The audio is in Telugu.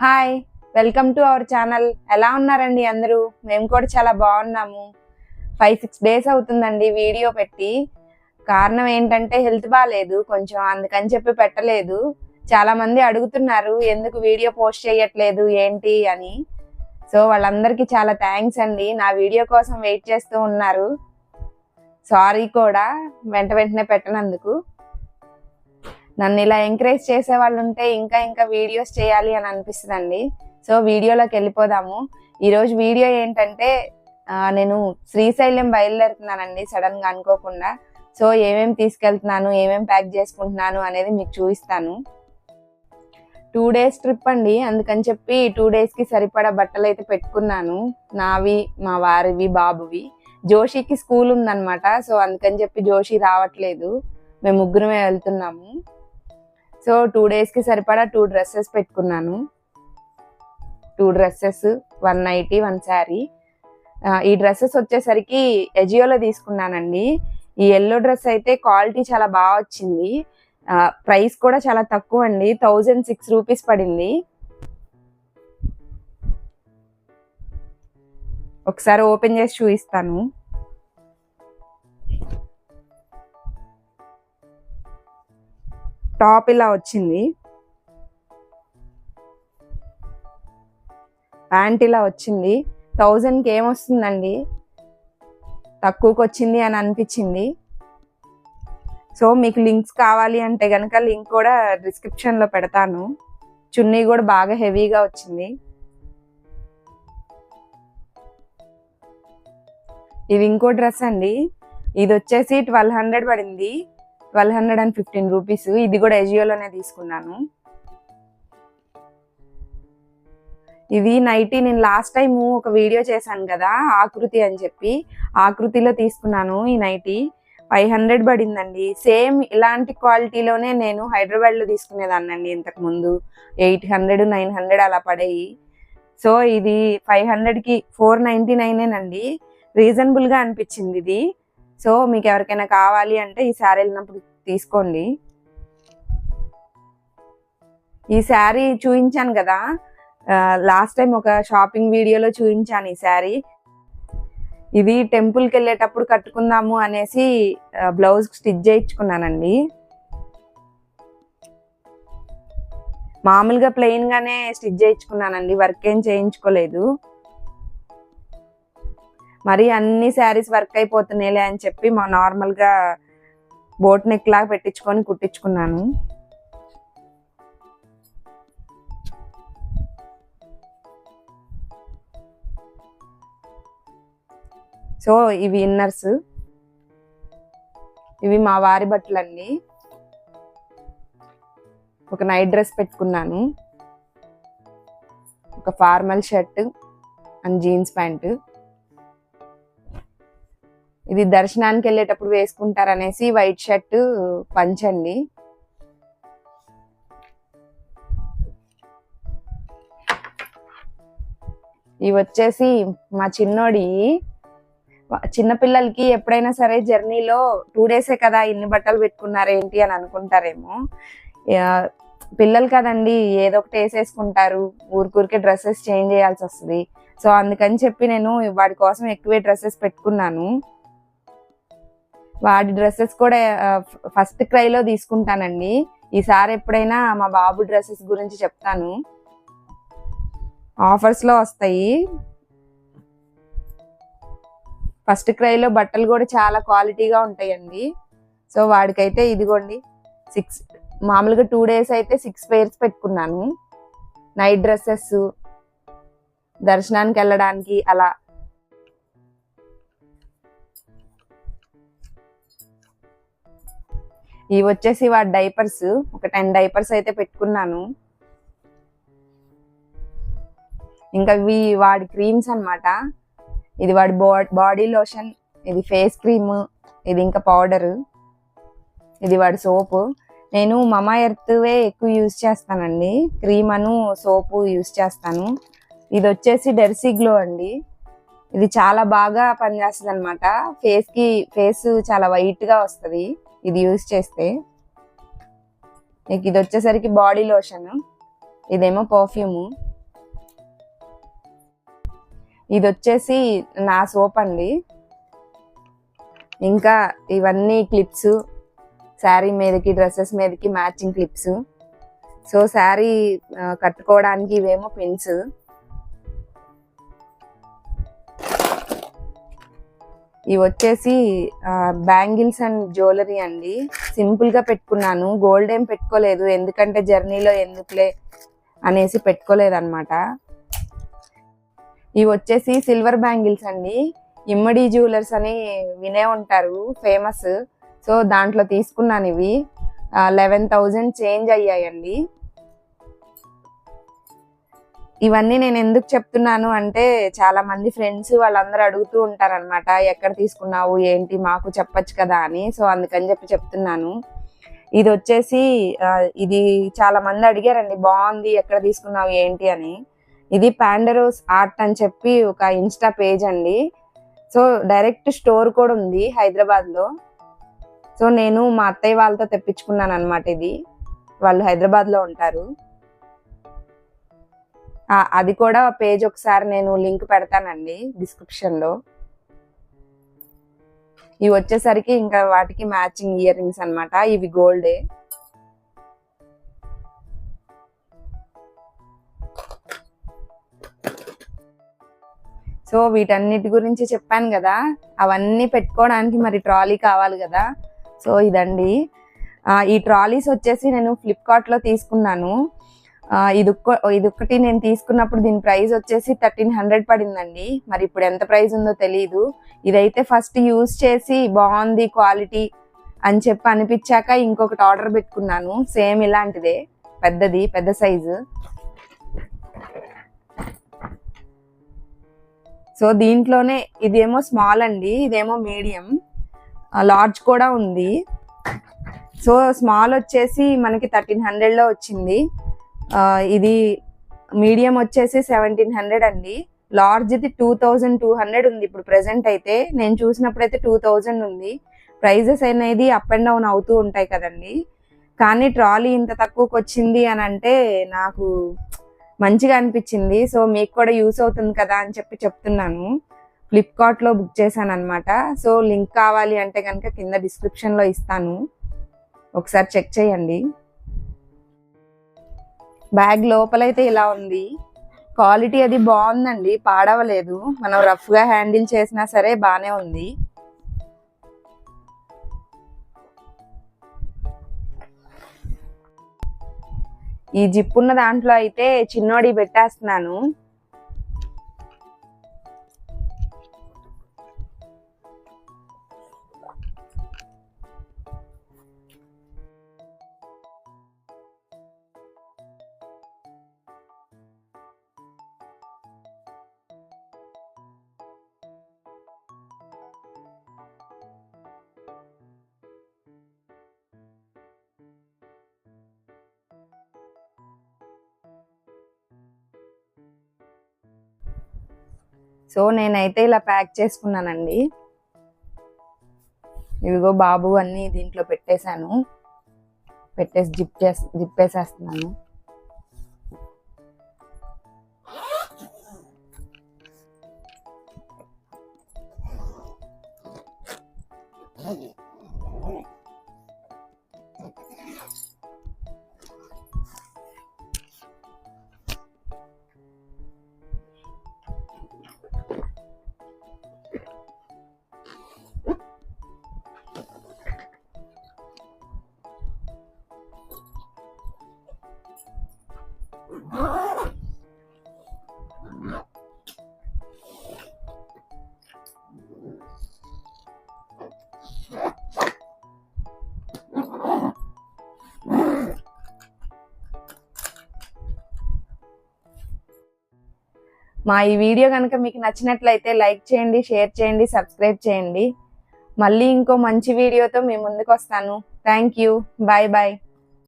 Hi, welcome to our channel. ఎలా ఉన్నారండి అందరూ? మేము కూడా చాలా బాగున్నాము. 5-6 డేస్ అవుతుందండి వీడియో పెట్టి. కారణం ఏంటంటే హెల్త్ బాగాలేదు కొంచెం, అందుకని చెప్పి పెట్టలేదు. చాలా మంది అడుగుతున్నారు ఎందుకు వీడియో పోస్ట్ చేయట్లేదు ఏంటి అని. సో వాళ్ళందరికీ చాలా థ్యాంక్స్ అండి, నా వీడియో కోసం వెయిట్ చేస్తూ ఉన్నారు. సారీ కూడా వెంటనే పెట్టనందుకు. నన్ను ఇలా ఎంకరేజ్ చేసే వాళ్ళు ఉంటే ఇంకా ఇంకా వీడియోస్ చేయాలి అని అనిపిస్తుందండి. సో వీడియోలోకి వెళ్ళిపోదాము. ఈరోజు వీడియో ఏంటంటే నేను శ్రీశైలం బయలుదేరుతున్నానండి సడన్గా అనుకోకుండా. సో ఏమేమి తీసుకెళ్తున్నాను, ఏమేమి ప్యాక్ చేసుకుంటున్నాను అనేది మీకు చూపిస్తాను. 2 days ట్రిప్ అండి, అందుకని చెప్పి 2 daysకి సరిపడా బట్టలు అయితే పెట్టుకున్నాను. నావి, మా వారివి, బాబువి. జోషికి స్కూల్ ఉందన్నమాట. సో అందుకని చెప్పి జోషి రావట్లేదు, మేము ముగ్గురమే వెళ్తున్నాము. సో 2 daysకి సరిపడా 2 dresses పెట్టుకున్నాను. 2 dresses, 1 nighty, 1 saree. ఈ డ్రెస్సెస్ వచ్చేసరికి ఎజియోలో తీసుకున్నానండి. ఈ ఎల్లో డ్రెస్ అయితే క్వాలిటీ చాలా బాగా వచ్చింది. ప్రైస్ కూడా చాలా తక్కువ అండి, 1006 రూపీస్ పడింది. ఒకసారి ఓపెన్ చేసి చూపిస్తాను. టాప్ ఇలా వచ్చింది, ప్యాంట్ ఇలా వచ్చింది. 1000కి ఏమొస్తుందండి, తక్కువకి వచ్చింది అని అనిపించింది. సో మీకు లింక్స్ కావాలి అంటే కనుక లింక్ కూడా డిస్క్రిప్షన్లో పెడతాను. చున్నీ కూడా బాగా హెవీగా వచ్చింది. ఇది ఇంకో డ్రెస్ అండి, ఇది వచ్చేసి 1200 పడింది, 1215 రూపీస్. ఇది కూడా ఎజియోలోనే తీసుకున్నాను. ఇది నైటీ, నేను లాస్ట్ టైం ఒక వీడియో చేశాను కదా ఆకృతి అని చెప్పి, ఆకృతిలో తీసుకున్నాను. ఈ నైటీ 500 పడిందండి. సేమ్ ఇలాంటి క్వాలిటీలోనే నేను హైదరాబాద్లో తీసుకునేదాన్నండి ఇంతకు ముందు. 800, 900 అలా పడేవి. సో ఇది 500కి 499 రీజనబుల్గా అనిపించింది ఇది. సో మీకు ఎవరికైనా కావాలి అంటే ఈ శారీ వెళ్ళినప్పుడు తీసుకోండి. ఈ శారీ చూపించాను కదా లాస్ట్ టైం ఒక షాపింగ్ వీడియోలో చూపించాను ఈ శారీ. ఇది టెంపుల్కి వెళ్ళేటప్పుడు కట్టుకుందాము అనేసి బ్లౌజ్ స్టిచ్ చేయించుకున్నానండి. మామూలుగా ప్లెయిన్ గానే స్టిచ్ చేయించుకున్నానండి, వర్క్ ఏం చేయించుకోలేదు. మరి అన్ని శారీస్ వర్క్ అయిపోతున్నాయిలే అని చెప్పి మా నార్మల్గా బోట్ నెక్ లాగా పెట్టించుకొని కుట్టించుకున్నాను. సో ఇవి ఇన్నర్స్, ఇవి మా వారి బట్టలండి. ఒక నైట్ డ్రెస్ పెట్టుకున్నాను, ఒక formal shirt and jeans pant. ఇది దర్శనానికి వెళ్ళేటప్పుడు వేసుకుంటారనేసి వైట్ షర్ట్, పంచండి. ఇవి వచ్చేసి మా చిన్నోడి. చిన్నపిల్లలకి ఎప్పుడైనా సరే జర్నీలో 2 daysే కదా ఇన్ని బట్టలు పెట్టుకున్నారేంటి అని అనుకుంటారేమో. పిల్లలు కదండి, ఏదో ఒకటి వేసేసుకుంటారు, ఊరికే డ్రెస్సెస్ చేంజ్ చేయాల్సి వస్తుంది. సో అందుకని చెప్పి నేను వాడి కోసం ఎక్కువే డ్రెస్సెస్ పెట్టుకున్నాను. వాడి డ్రెస్సెస్ కూడా ఫస్ట్ క్రైలో తీసుకుంటానండి. ఈసారి ఎప్పుడైనా మా బాబు డ్రెస్సెస్ గురించి చెప్తాను, ఆఫర్స్లో వస్తాయి. ఫస్ట్ క్రైలో బట్టలు కూడా చాలా క్వాలిటీగా ఉంటాయండి. సో వాడికైతే ఇదిగోండి 6, మామూలుగా 2 days అయితే 6 pairs పెట్టుకున్నాను. నైట్ డ్రెస్సెస్ దర్శనానికి వెళ్ళడానికి అలా. ఇవి వచ్చేసి వాడి డైపర్స్, ఒక 10 డైపర్స్ అయితే పెట్టుకున్నాను. ఇంకా ఇవి వాడి క్రీమ్స్ అన్నమాట. ఇది వాడి బాడీ లోషన్, ఇది ఫేస్ క్రీమ్, ఇది ఇంకా పౌడరు, ఇది వాడి సోపు. నేను మమా ఎర్త్వే ఎక్కువ యూజ్ చేస్తానండి, క్రీమ్ అను సోపు యూజ్ చేస్తాను. ఇది వచ్చేసి డెర్సీ గ్లో అండి. ఇది చాలా బాగా పనిచేస్తుంది అనమాట. ఫేస్ చాలా వైట్గా వస్తుంది ఇది యూజ్ చేస్తే. ఇది వచ్చేసరికి బాడీ లోషన్, ఇదేమో పర్ఫ్యూము. ఇది వచ్చేసి నా సోప్ అండి. ఇంకా ఇవన్నీ క్లిప్స్, శారీ మీదకి డ్రెస్సెస్ మీదకి మ్యాచింగ్ క్లిప్స్. సో శారీ కట్టుకోవడానికి ఇవేమో పిన్స్. ఇవి వచ్చేసి బ్యాంగిల్స్ అండ్ జ్యువెలరీ అండి. సింపుల్గా పెట్టుకున్నాను, గోల్డ్ ఏం పెట్టుకోలేదు, ఎందుకంటే జర్నీలో ఎందుకులే అనేసి పెట్టుకోలేదు అనమాట. ఇవి వచ్చేసి సిల్వర్ బ్యాంగిల్స్ అండి. ఇమ్మడి జ్యువెలర్స్ అని వినే ఉంటారు, ఫేమస్. సో దాంట్లో తీసుకున్నాను. ఇవి 11,000 చేంజ్ అయ్యాయండి. ఇవన్నీ నేను ఎందుకు చెప్తున్నాను అంటే, చాలా మంది ఫ్రెండ్స్ వాళ్ళందరూ అడుగుతూ ఉంటారనమాట, ఎక్కడ తీసుకున్నావు ఏంటి మాకు చెప్పచ్చు కదా అని. సో అందుకని చెప్తున్నాను. ఇది వచ్చేసి ఇది చాలా మంది అడిగారండి, బాగుంది ఎక్కడ తీసుకున్నావు ఏంటి అని. ఇది పాండరోస్ ఆర్ట్ అని చెప్పి ఒక ఇన్స్టా పేజ్ అండి. సో డైరెక్ట్ స్టోర్ కూడా ఉంది హైదరాబాద్లో. సో నేను మా అత్తయ్య వాళ్ళతో తెప్పించుకున్నాను అనమాట. ఇది వాళ్ళు హైదరాబాద్లో ఉంటారు. అది కూడా పేజ్ ఒకసారి నేను లింక్ పెడతానండి డిస్క్రిప్షన్లో. ఇవి వచ్చేసరికి ఇంకా వాటికి మ్యాచింగ్ ఇయర్ రింగ్స్ అనమాట. ఇవి గోల్డే. సో వీటన్నిటి గురించి చెప్పాను కదా, అవన్నీ పెట్టుకోవడానికి మరి ట్రాలీ కావాలి కదా. సో ఇదండి. ఈ ట్రాలీస్ వచ్చేసి నేను ఫ్లిప్కార్ట్లో తీసుకున్నాను. ఇదొక్కటి నేను తీసుకున్నప్పుడు దీని ప్రైస్ వచ్చేసి 1300 పడిందండి. మరి ఇప్పుడు ఎంత ప్రైస్ ఉందో తెలియదు. ఇదైతే ఫస్ట్ యూజ్ చేసి బాగుంది క్వాలిటీ అని చెప్పి అనిపించాక ఇంకొకటి ఆర్డర్ పెట్టుకున్నాను, సేమ్ ఇలాంటిదే, పెద్ద సైజు. సో దీంట్లోనే ఇదేమో స్మాల్ అండి, ఇదేమో మీడియం, లార్జ్ కూడా ఉంది. సో స్మాల్ వచ్చేసి మనకి 1300లో వచ్చింది. ఇది మీడియం వచ్చేసి 1700 అండి. లార్జ్ది 2200 ఉంది ఇప్పుడు ప్రెసెంట్ అయితే. నేను చూసినప్పుడు అయితే 2000 ఉంది. ప్రైజెస్ అనేది అప్ అండ్ డౌన్ అవుతూ ఉంటాయి కదండి. కానీ ట్రాలీ ఇంత తక్కువకి వచ్చింది అని అంటే నాకు మంచిగా అనిపించింది. సో మీకు కూడా యూస్ అవుతుంది కదా అని చెప్పి చెప్తున్నాను. ఫ్లిప్కార్ట్లో బుక్ చేశాను అనమాట. సో లింక్ కావాలి అంటే కనుక కింద డిస్క్రిప్షన్లో ఇస్తాను, ఒకసారి చెక్ చేయండి. బ్యాగ్ లోపలైతే ఇలా ఉంది. క్వాలిటీ అది బాగుందండి, పాడవలేదు. మనం రఫ్గా హ్యాండిల్ చేసినా సరే బాగానే ఉంది. ఈ జిప్ ఉన్న దాంట్లో అయితే చిన్నోడి పెట్టేస్తున్నాను. సో నేనైతే ఇలా ప్యాక్ చేసుకున్నానండి. ఇదిగో బాబు అన్ని దీంట్లో పెట్టేశాను, పెట్టేసి జిప్ వేసేస్తున్నాను. మా ఈ వీడియో కనుక మీకు నచ్చినట్లయితే లైక్ చేయండి, షేర్ చేయండి, సబ్స్క్రైబ్ చేయండి. మళ్ళీ ఇంకో మంచి వీడియోతో మీ ముందుకు వస్తాను. Thank you. Bye bye.